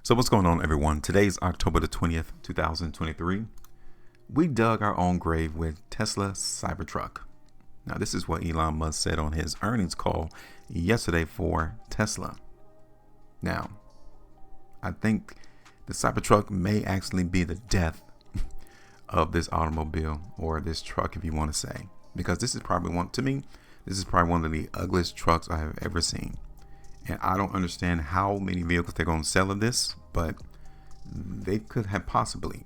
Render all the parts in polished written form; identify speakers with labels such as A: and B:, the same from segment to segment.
A: So what's going on, everyone? Today's October the 20th, 2023. We dug our own grave with Tesla Cybertruck. Now, this is what Elon Musk said on his earnings call yesterday for Tesla. Now, I think the Cybertruck may actually be the death of this automobile, or this truck, if you want to say, because this is probably one of the ugliest trucks I have ever seen. And I don't understand how many vehicles they're going to sell of this, but they could have possibly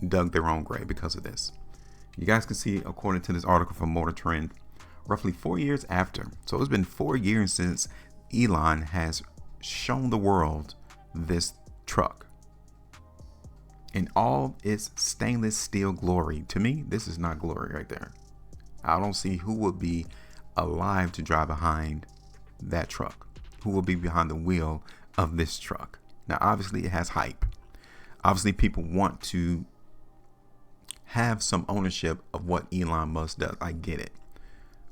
A: dug their own grave because of this. You guys can see, according to this article from Motor Trend, roughly 4 years after. So it's been 4 years since Elon has shown the world this truck in all its stainless steel glory. To me, this is not glory right there. I don't see who would be alive to drive behind that truck. Who will be behind the wheel of this truck? Now, obviously, it has hype. Obviously, people want to have some ownership of what Elon Musk does. I get it.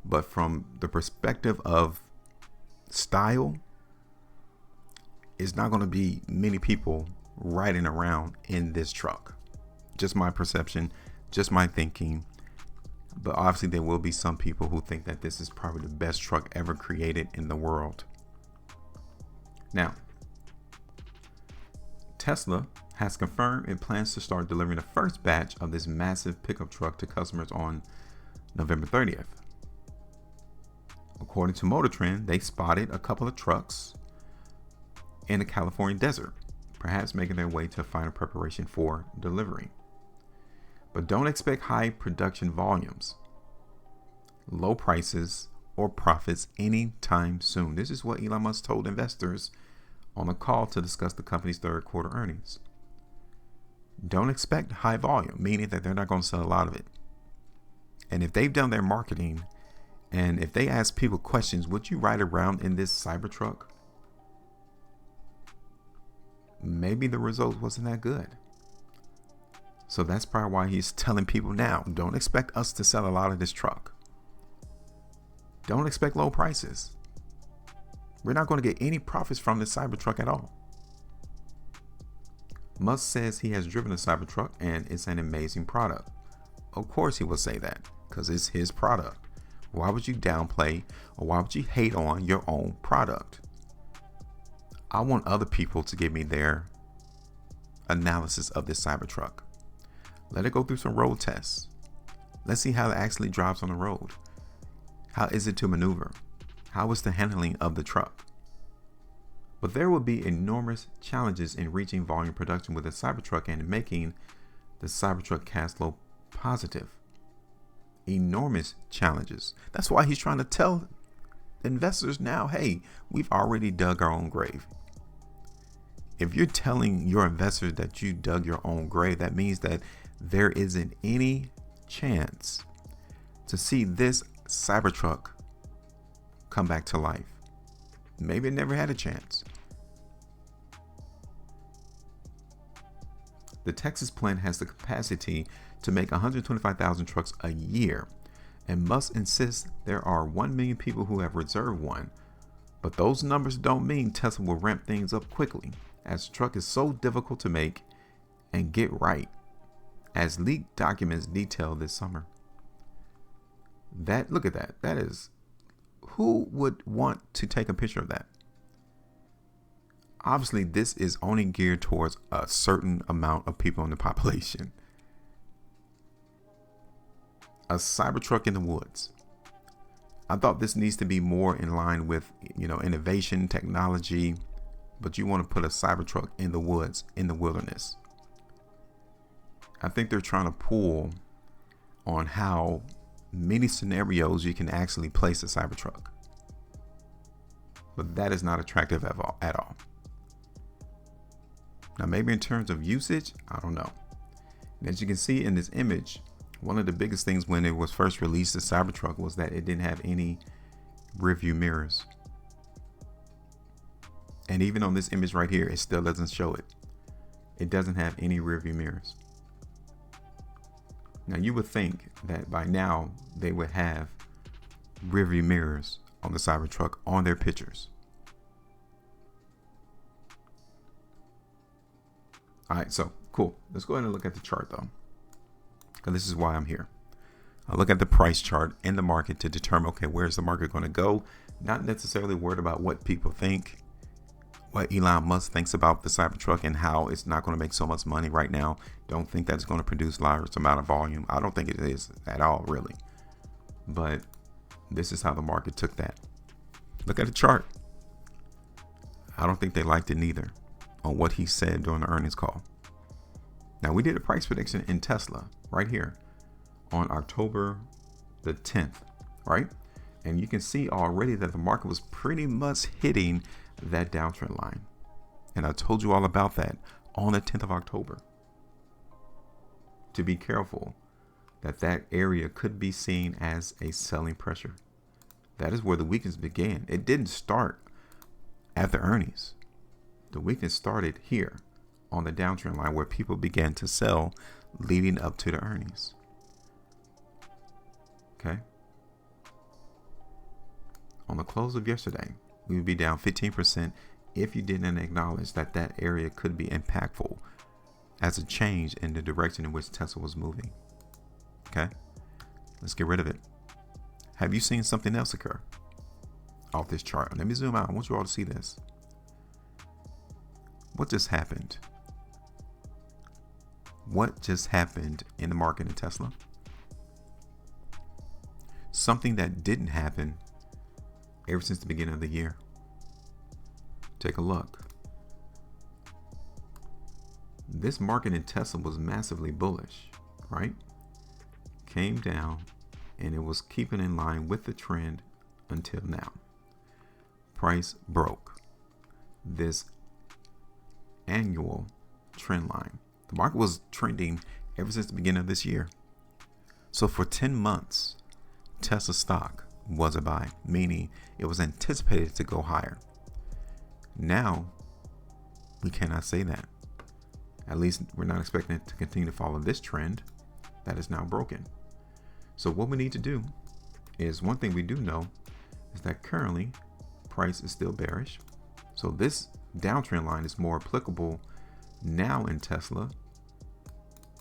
A: But from the perspective of style, it's not going to be many people riding around in this truck. Just my perception, just my thinking. But obviously, there will be some people who think that this is probably the best truck ever created in the world. Now, Tesla has confirmed it plans to start delivering the first batch of this massive pickup truck to customers on November 30th. According to Motor Trend, they spotted a couple of trucks in the California desert, perhaps making their way to final preparation for delivery. But don't expect high production volumes, low prices, or profits anytime soon. This is what Elon Musk told investors on a call to discuss the company's third quarter earnings. Don't expect high volume, meaning that they're not going to sell a lot of it. And if they've done their marketing, and if they ask people questions, would you ride around in this Cybertruck? Maybe the result wasn't that good. So that's probably why he's telling people now, don't expect us to sell a lot of this truck. Don't expect low prices. We're not going to get any profits from this Cybertruck at all. Musk says he has driven a Cybertruck and it's an amazing product. Of course he will say that, because it's his product. Why would you downplay, or why would you hate on your own product? I want other people to give me their analysis of this Cybertruck. Let it go through some road tests. Let's see how it actually drives on the road. How is it to maneuver? How is the handling of the truck? But there will be enormous challenges in reaching volume production with the Cybertruck and making the Cybertruck cash flow positive. Enormous challenges. That's why he's trying to tell investors now, hey, we've already dug our own grave. If you're telling your investors that you dug your own grave, that means that there isn't any chance to see this Cybertruck come back to life. Maybe it never had a chance. The Texas plant has the capacity to make 125,000 trucks a year, and Musk insists there are 1 million people who have reserved one. But those numbers don't mean Tesla will ramp things up quickly, as the truck is so difficult to make and get right, as leaked documents detail this summer. Look at that. That is, who would want to take a picture of that? Obviously, this is only geared towards a certain amount of people in the population. A Cybertruck in the woods. I thought this needs to be more in line with, innovation, technology, but you want to put a Cybertruck in the woods, in the wilderness. I think they're trying to pull on how many scenarios you can actually place a Cybertruck. But that is not attractive at all. Now, maybe in terms of usage, I don't know. And as you can see in this image, one of the biggest things when it was first released, the Cybertruck, was that it didn't have any rear view mirrors. And even on this image right here, it still doesn't show it. It doesn't have any rear view mirrors. Now, you would think that by now they would have rear view mirrors on the Cybertruck on their pictures. All right, so cool. Let's go ahead and look at the chart though, because this is why I'm here. I look at the price chart in the market to determine, okay, where's the market going to go? Not necessarily worried about what people think, what Elon Musk thinks about the Cybertruck and how it's not going to make so much money right now. Don't think that it's going to produce large amount of volume. I don't think it is at all, really. But this is how the market took that. Look at the chart. I don't think they liked it neither on what he said during the earnings call. Now, we did a price prediction in Tesla right here on October the 10th, right? And you can see already that the market was pretty much hitting that downtrend line. And I told you all about that on the 10th of October. To be careful that that area could be seen as a selling pressure. That is where the weakness began. It didn't start at the earnings. The weakness started here on the downtrend line where people began to sell leading up to the earnings. Okay. On the close of yesterday, we would be down 15% if you didn't acknowledge that that area could be impactful as a change in the direction in which Tesla was moving. Okay, let's get rid of it. Have you seen something else occur off this chart? Let me zoom out. I want you all to see this. What just happened? What just happened in the market in Tesla? Something that didn't happen ever since the beginning of the year. Take a look. This market in Tesla was massively bullish, right? Came down and it was keeping in line with the trend until now. Price broke this annual trend line. The market was trending ever since the beginning of this year. So for 10 months, Tesla stock was a buy, meaning it was anticipated to go higher. Now, we cannot say that. At least we're not expecting it to continue to follow this trend that is now broken. So what we need to do is, one thing we do know is that currently price is still bearish. So this downtrend line is more applicable now in Tesla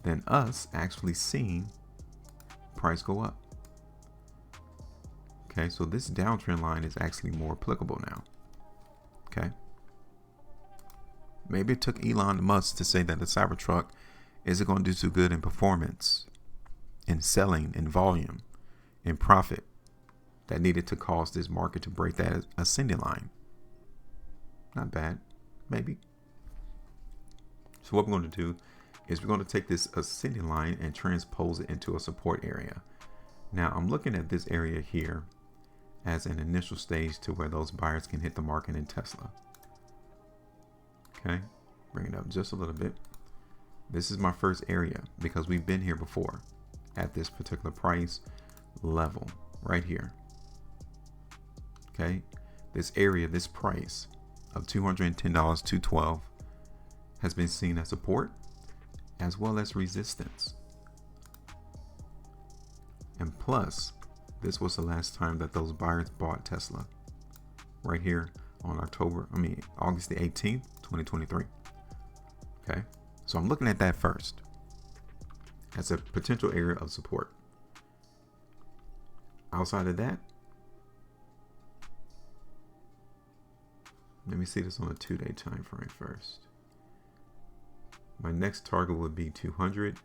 A: than us actually seeing price go up. Okay, so this downtrend line is actually more applicable now. Okay. Maybe it took Elon Musk to say that the Cybertruck isn't going to do too good in performance, in selling, in volume, in profit, that needed to cause this market to break that ascending line. Not bad, maybe. So what we're going to do is we're going to take this ascending line and transpose it into a support area. Now I'm looking at this area here as an initial stage to where those buyers can hit the market in Tesla. Okay, bring it up just a little bit. This is my first area because we've been here before at this particular price level right here. Okay, this area, this price of $210, $212 has been seen as support as well as resistance. And plus, this was the last time that those buyers bought Tesla, right here on August the 18th, 2023. Okay, so I'm looking at that first as a potential area of support. Outside of that, let me see this on a 2-day time frame first. My next target would be 200.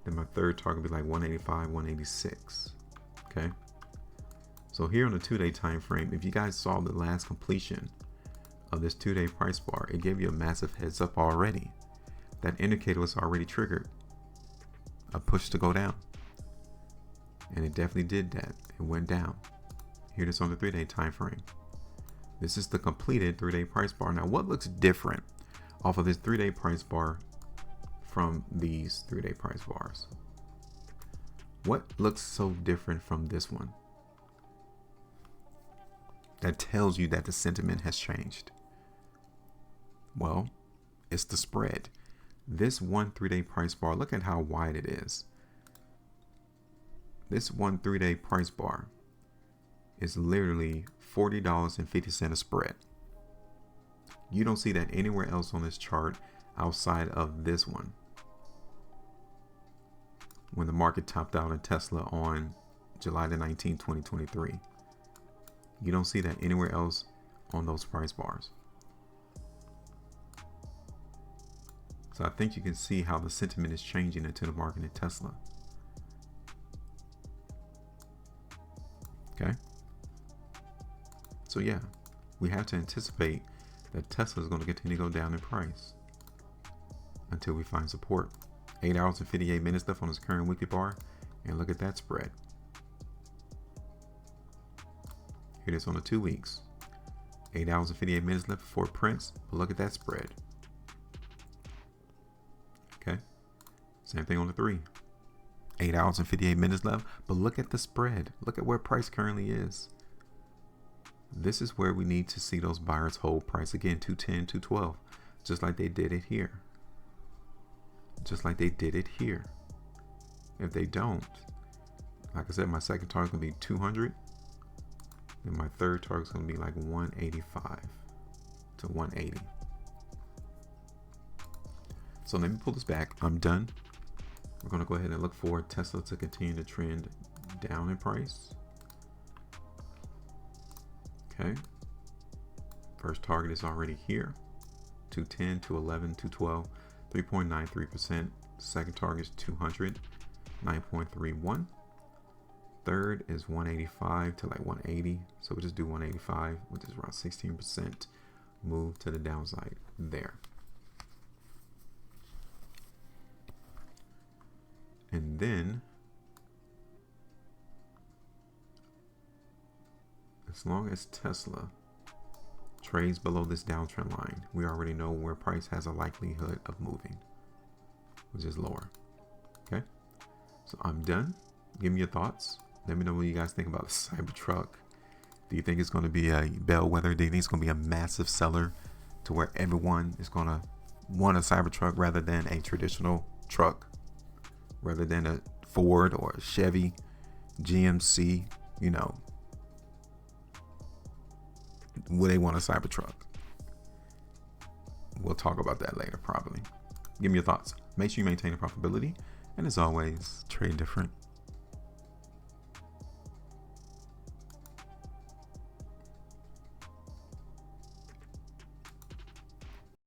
A: Then my third target would be like 185, 186. Okay. So here on the 2-day time frame, if you guys saw the last completion of this 2-day price bar, it gave you a massive heads up already. That indicator was already triggered a push to go down. And it definitely did that. It went down. Here it is on the 3-day time frame. This is the completed 3-day price bar. Now, what looks different off of this 3-day price bar from these 3-day price bars? What looks so different from this one that tells you that the sentiment has changed? Well, it's the spread. This one 3-day price bar, look at how wide it is. This one 3-day price bar is literally $40.50 a spread. You don't see that anywhere else on this chart outside of this one. When the market topped out in Tesla on July the 19th, 2023. You don't see that anywhere else on those price bars. So I think you can see how the sentiment is changing into the market in Tesla. Okay. So yeah, we have to anticipate that Tesla is going to continue to go down in price until we find support. 8 hours and 58 minutes left on this current weekly bar, and look at that spread. Here it is on the 2 weeks. 8 hours and 58 minutes left before it prints, but look at that spread. Okay, same thing on the 3. 8 hours and 58 minutes left, but look at the spread. Look at where price currently is. This is where we need to see those buyers hold price again, 210, 212, just like they did it here. Just like they did it here. If they don't, like I said, my second target is going to be 200. And my third target is going to be like 185 to 180. So let me pull this back. I'm done. We're going to go ahead and look for Tesla to continue to trend down in price. Okay. First target is already here. 210, 211, 212, 3.93%. Second target is 200, 9.31. Third is 185 to like 180. So we'll just do 185, which is around 16% move to the downside there. And then, as long as Tesla trades below this downtrend line, we already know where price has a likelihood of moving, which is lower. Okay, so I'm done. Give me your thoughts. Let me know what you guys think about the Cybertruck. Do you think it's going to be a bellwether? Do you think it's going to be a massive seller to where everyone is going to want a Cybertruck rather than a traditional truck, rather than a Ford or a Chevy, GMC, you know, will they want a Cybertruck? We'll talk about that later, probably. Give me your thoughts. Make sure you maintain your profitability. And as always, trade different.